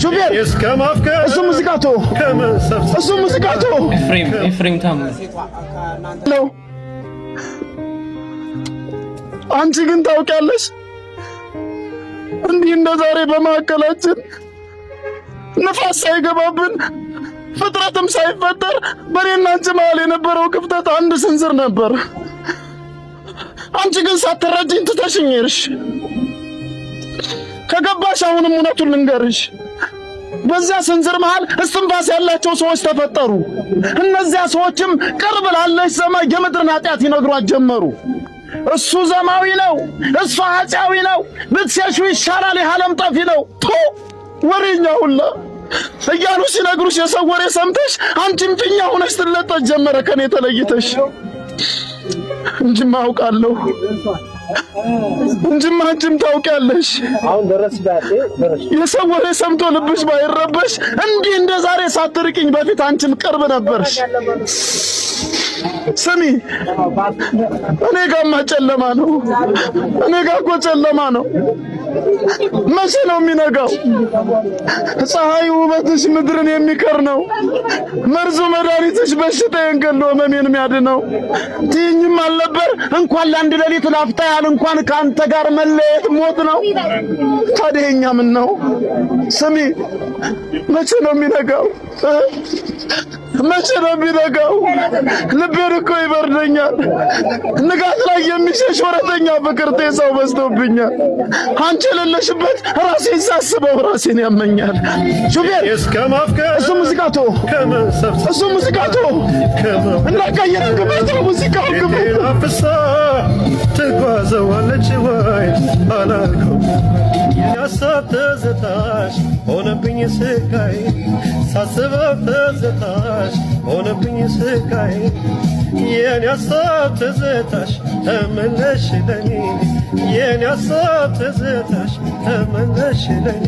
ሹፌር እሱ ሙዚቃቶ ኤፍሬም ታም ነው። አንቺ ግን ታውቂያለሽ እንዲህ እንደዛሬ በማዕከላችን ንፋስ ሳይገባብን ፍጥረትም ሳይፈጠር በእኔና አንቺ መሃል የነበረው ክፍተት አንድ ስንዝር ነበር። አንቺ ግን ሳትረጂኝ ትተሽኝ ሄድሽ። ከገባሽ አሁንም እውነቱን ልንገርሽ፣ በዚያ ስንዝር መሃል እስትንፋስ ያላቸው ሰዎች ተፈጠሩ። እነዚያ ሰዎችም ቅርብ ላለሽ ሰማይ የምድርን ኃጢአት ይነግሯት ጀመሩ። እሱ ዘማዊ ነው፣ እሷ ኃጢአዊ ነው፣ ብትሸሹ ይሻላል፣ የዓለም ጠፊ ነው ወሬኛ ሁላ እያሉ ሲነግሩሽ የሰው ወሬ ሰምተሽ አንቺም ፊኛ ሆነሽ ትለጠች ጀመረ ከኔ ተለይተሽ። እንጂማ አውቃለሁ እንጂማ አንቺም ታውቂያለሽ። አሁን ደረስ የሰው ወሬ ሰምቶ ልብሽ ባይረበሽ እንዲህ እንደዛሬ ሳትርቂኝ በፊት አንቺም ቅርብ ነበርሽ። ስሚ እኔ ጋማ ጨለማ ነው፣ እኔ ጋር እኮ ጨለማ ነው። መቼ ነው የሚነጋው? ፀሐይ ውበትሽ ምድርን የሚከር ነው፣ መርዙ መድኃኒትሽ በሽታዬን ገሎ ህመሜን የሚያድነው። ትይኝም አልነበር እንኳን ለአንድ ሌሊት ላፍታ ያህል እንኳን ከአንተ ጋር መለየት ሞት ነው። ታዲያ እኛ ምን ነው? ስሚ መቼ ነው የሚነጋው? መቼ ነው የሚነጋው? ልቤን እኮ ይበርደኛል። ንጋት ላይ የሚሸሽ ወረተኛ ፍቅር ጤዛው በዝቶብኛል። አንቺ የሌለሽበት ራሴን ሳስበው ራሴን ያመኛል። ሹፌር እሱ ሙዚቃቶ እንዳቀየር ግበት ሙዚቃው ግበት ትጓዘዋለች ወይ አላልኩም። ያሳብ ትዝታሽ ሆነብኝ ስቃይ፣ ሳስበው ትዝታሽ ሆነብኝ ስቃይ። የኔ ያሳብ ትዝታሽ ተመለሽ ለኔ፣ የኔ ያሳብ ትዝታሽ ተመለሽ ለኔ።